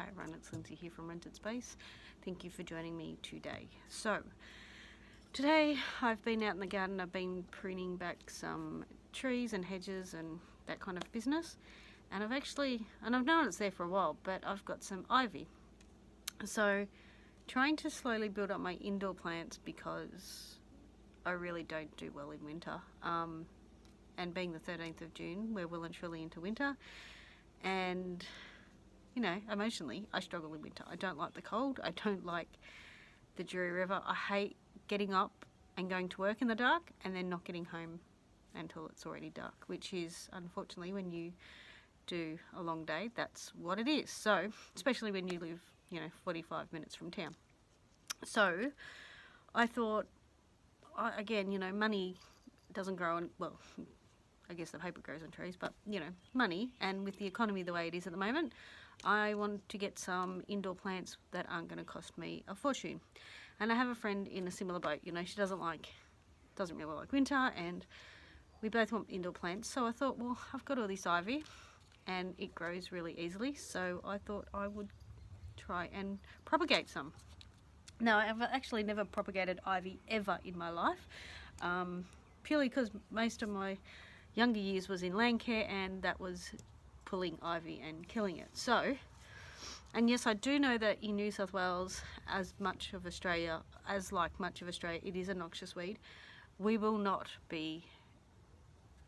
Hi everyone, it's Lindsay here from Rented Space. Thank you for joining me today. So, today I've been out in the garden. I've been pruning back some trees and hedges and that kind of business. And I've known it's there for a while, but I've got some ivy. So, trying to slowly build up my indoor plants because I really don't do well in winter. And being the 13th of June, we're well and truly into winter. And you know, emotionally, I struggle in winter. I don't like the cold. I don't like the dreary river. I hate getting up and going to work in the dark and then not getting home until it's already dark, which is, unfortunately, when you do a long day, that's what it is. So, especially when you live, 45 minutes from town. So, I thought, again, money doesn't grow on, well, I guess the paper grows on trees, but, money, and with the economy the way it is at the moment, I want to get some indoor plants that aren't going to cost me a fortune. And I have a friend in a similar boat. She doesn't really like winter, and we both want indoor plants. So I thought, well, I've got all this ivy and it grows really easily, so I thought I would try and propagate some. Now, I've actually never propagated ivy ever in my life, purely because most of my younger years was in land care, and that was pulling ivy and killing it. So, and yes, I do know that in New South Wales, as much of Australia, it is a noxious weed. We will not be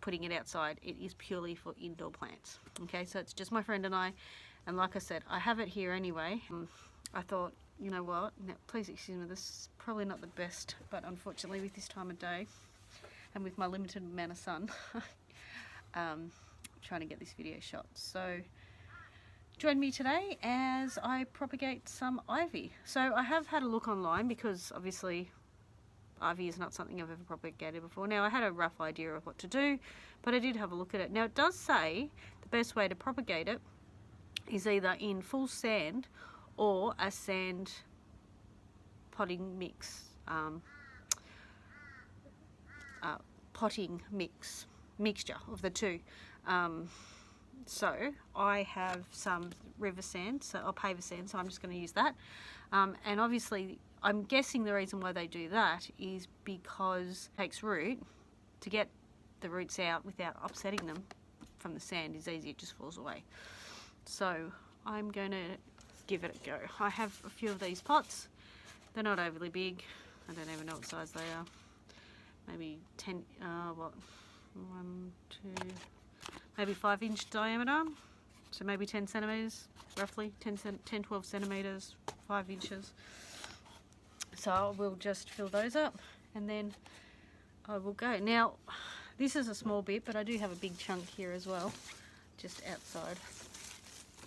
putting it outside. It is purely for indoor plants. Okay, so it's just my friend and I, and like I said, I have it here anyway. I thought, you know what, now, please excuse me, this is probably not the best, but unfortunately with this time of day and with my limited amount of sun, trying to get this video shot. So join me today as I propagate some ivy. So I have had a look online because obviously ivy is not something I've ever propagated before. Now I had a rough idea of what to do, but I did have a look at it. Now it does say the best way to propagate it is either in full sand or a sand potting mixture of the two. So I have some river sand, or paver sand, so I'm just going to use that. And obviously, I'm guessing the reason why they do that is because it takes root. To get the roots out without upsetting them from the sand is easy, it just falls away. So I'm going to give it a go. I have a few of these pots. They're not overly big. I don't even know what size they are. Maybe 10, 5-inch diameter, so maybe 10 centimeters, roughly 12 centimeters, 5 inches. So we'll just fill those up and then I will go. Now this is a small bit, but I do have a big chunk here as well, just outside.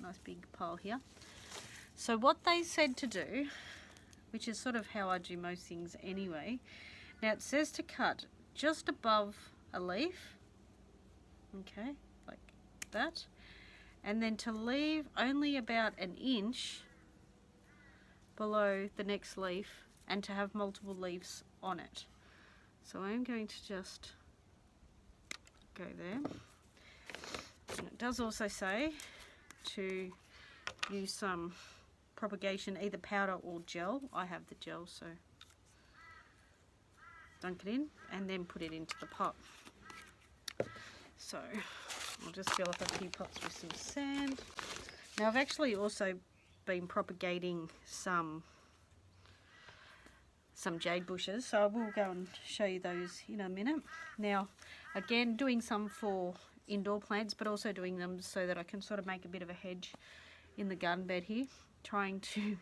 Nice big pile here. So what they said to do, which is sort of how I do most things anyway. Now it says to cut just above a leaf, okay, like that, and then to leave only about an inch below the next leaf and to have multiple leaves on it. So I'm going to just go there. And it does also say to use some propagation, either powder or gel. I have the gel, so dunk it in and then put it into the pot. So I'll just fill up a few pots with some sand. Now I've actually also been propagating some jade bushes, so I will go and show you those in a minute. Now again, doing some for indoor plants, but also doing them so that I can sort of make a bit of a hedge in the garden bed here, trying to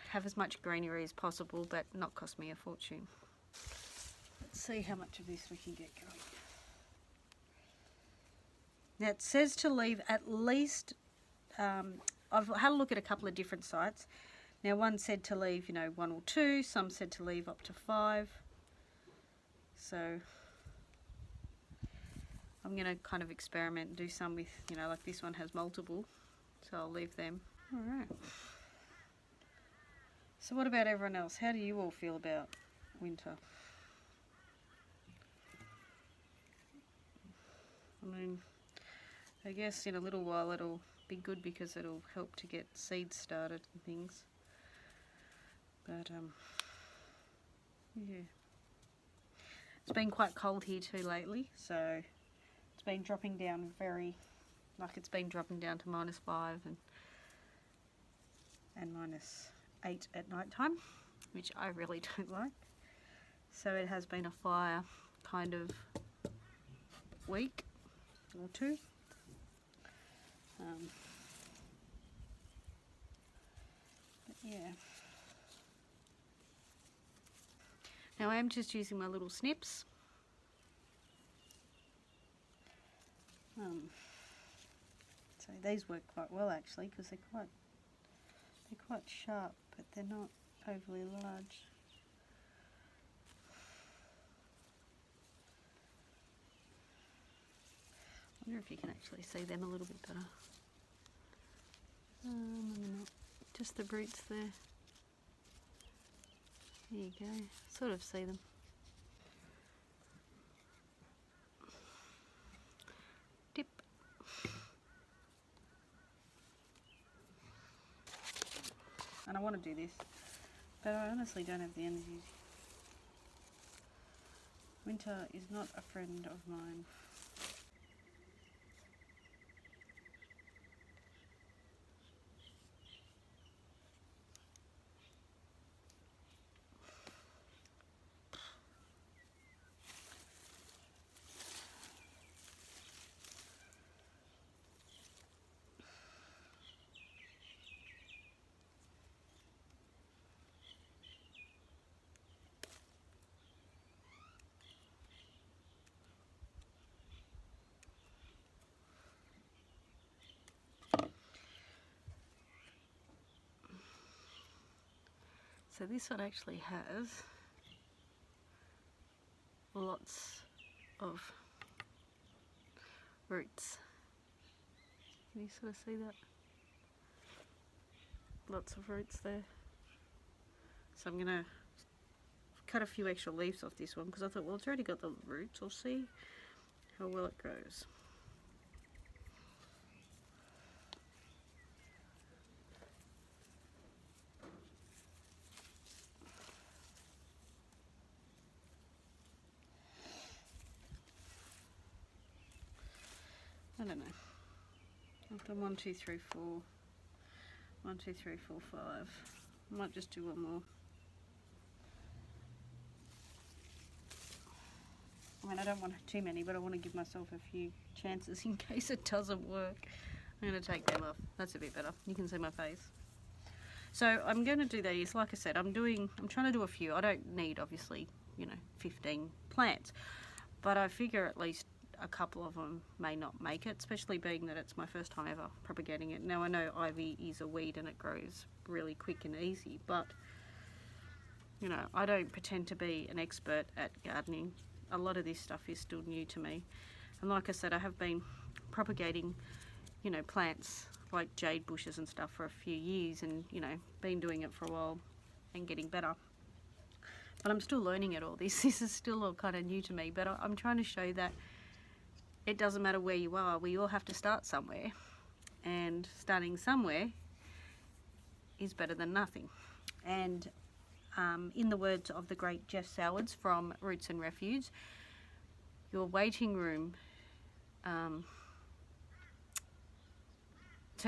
have as much greenery as possible but not cost me a fortune. Let's see how much of this we can get going. Now it says to leave at least, I've had a look at a couple of different sites. Now one said to leave 1 or 2, some said to leave up to 5. So I'm going to kind of experiment and do some with, like this one has multiple, so I'll leave them. Alright. So what about everyone else? How do you all feel about winter? I mean, I guess in a little while it'll be good because it'll help to get seeds started and things. But yeah, it's been quite cold here too lately, so it's been dropping down it's been dropping down to -5 and -8 at night time, which I really don't like. So it has been a fire kind of week or two. But yeah. Now I am just using my little snips. So these work quite well actually, because they're quite sharp, but they're not overly large. I wonder if you can actually see them a little bit better. Maybe not. Just the roots there. There you go. Sort of see them. Dip. And I want to do this, but I honestly don't have the energy. Winter is not a friend of mine. So this one actually has lots of roots. Can you sort of see that? Lots of roots there. So I'm going to cut a few extra leaves off this one because I thought, well, it's already got the roots. I'll see how well it grows. I don't know. I've done 1, 2, 3, 4. 1, 2, 3, 4, 5. I might just do one more. I mean, I don't want too many, but I want to give myself a few chances in case it doesn't work. I'm going to take them off. That's a bit better. You can see my face. So I'm going to do these. Like I said, I'm trying to do a few. I don't need, obviously, 15 plants, but I figure at least a couple of them may not make it, especially being that it's my first time ever propagating it. Now I know ivy is a weed and it grows really quick and easy, but I don't pretend to be an expert at gardening. A lot of this stuff is still new to me, and like I said, I have been propagating plants like jade bushes and stuff for a few years, and been doing it for a while and getting better, but I'm still learning it all. This is still all kind of new to me, but I'm trying to show that it doesn't matter where you are, we all have to start somewhere, and starting somewhere is better than nothing. And in the words of the great Jeff Sowards from Roots and Refuge, your waiting room, turn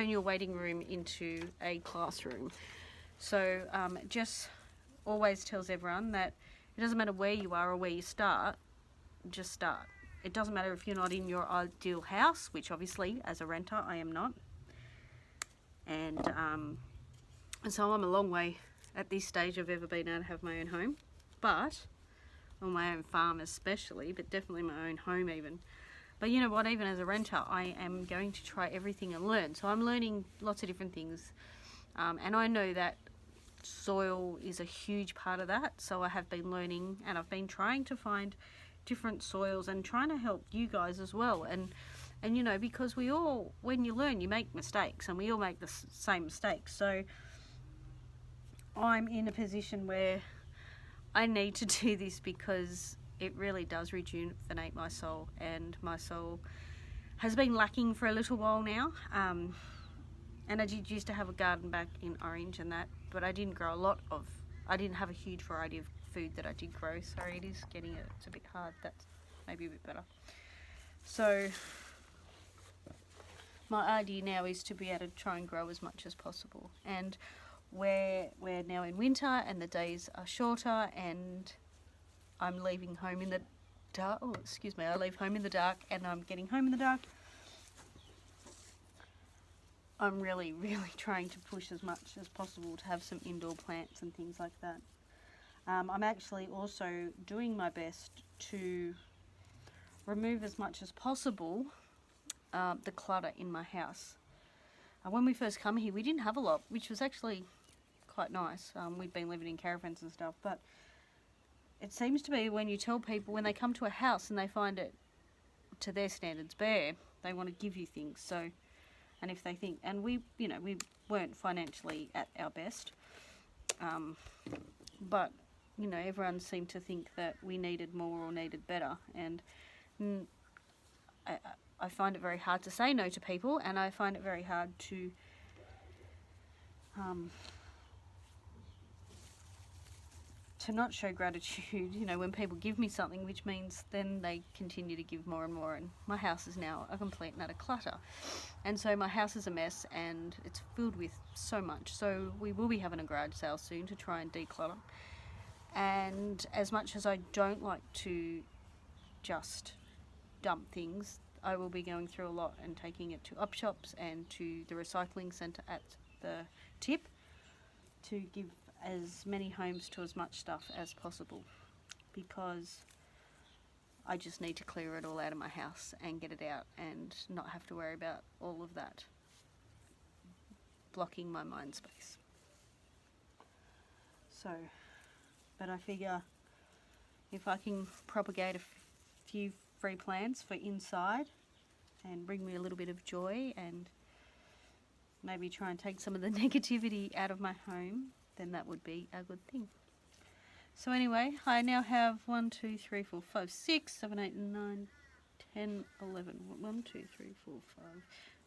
your waiting room into a classroom. So Jess always tells everyone that it doesn't matter where you are or where you start, just start. It doesn't matter if you're not in your ideal house, which obviously as a renter I am not, and so I'm a long way at this stage of ever being able to have my own home, but on my own farm especially, but definitely my own home even. But you know what, even as a renter I am going to try everything and learn. So I'm learning lots of different things, and I know that soil is a huge part of that, so I have been learning, and I've been trying to find different soils and trying to help you guys as well, and because we all, when you learn, you make mistakes, and we all make the same mistakes. So I'm in a position where I need to do this because it really does rejuvenate my soul, and my soul has been lacking for a little while now. And I did used to have a garden back in Orange and that, but I didn't grow I didn't have a huge variety of food that I did grow. Sorry, it is getting it's a bit hard. That's maybe a bit better. So my idea now is to be able to try and grow as much as possible. And we're now in winter and the days are shorter, and I'm leaving home in the dark. Oh, excuse me, I leave home in the dark and I'm getting home in the dark. I'm really trying to push as much as possible to have some indoor plants and things like that. I'm actually also doing my best to remove as much as possible the clutter in my house. When we first come here, we didn't have a lot, which was actually quite nice. We'd been living in caravans and stuff, but it seems to be when you tell people, when they come to a house and they find it to their standards bare, they want to give you things. So, and if they think, and we weren't financially at our best, but everyone seemed to think that we needed more or needed better, and I find it very hard to say no to people, and I find it very hard to not show gratitude, when people give me something, which means then they continue to give more and more, and my house is now a complete and utter clutter. And so my house is a mess and it's filled with so much. So we will be having a garage sale soon to try and declutter. And as much as I don't like to just dump things, I will be going through a lot and taking it to op shops and to the recycling centre at the tip to give as many homes to as much stuff as possible, because I just need to clear it all out of my house and get it out and not have to worry about all of that blocking my mind space. So, but I figure if I can propagate a few free plants for inside and bring me a little bit of joy and maybe try and take some of the negativity out of my home, then that would be a good thing. So anyway, I now have 1, 2, 3, 4, 5, 6, 7, 8, 9, 10, 11. 1, 2, 3, 4, 5,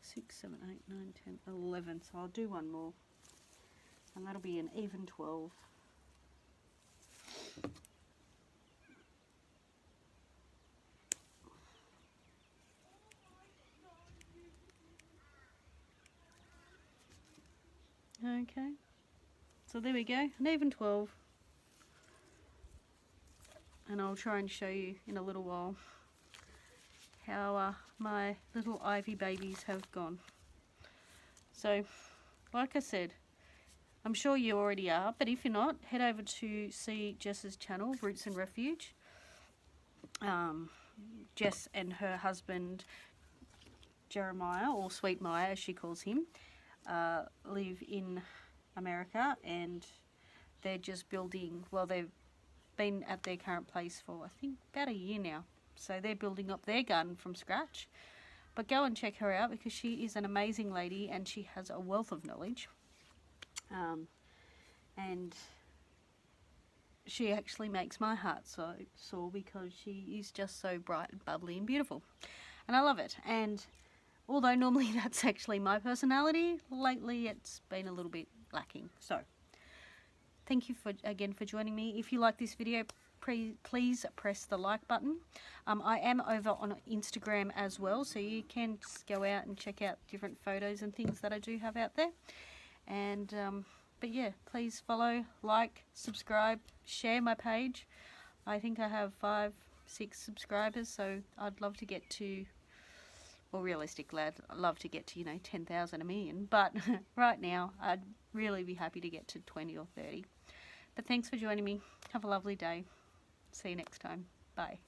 6, 7, 8, 9, 10, 11. So I'll do one more, and that'll be an even 12. Okay, so there we go, an even 12. And I'll try and show you in a little while how my little ivy babies have gone. So, like I said, I'm sure you already are, but if you're not, head over to see Jess's channel, Roots and Refuge. Jess and her husband, Jeremiah, or Sweet Maya as she calls him, live in America, and they're just building, well, they've been at their current place for I think about a year now, so they're building up their garden from scratch. But go and check her out, because she is an amazing lady and she has a wealth of knowledge, and she actually makes my heart so sore, because she is just so bright and bubbly and beautiful, and I love it. And although normally that's actually my personality, lately it's been a little bit lacking. So thank you again for joining me. If you like this video, please press the like button. I am over on Instagram as well, so you can just go out and check out different photos and things that I do have out there. And but yeah, please follow, like, subscribe, share my page. I think I have 5, 6 subscribers, so I'd love to get to, well, realistically, I'd love to get to 10,000, a million, but right now I'd really be happy to get to 20 or 30. But thanks for joining me. Have a lovely day. See you next time. Bye.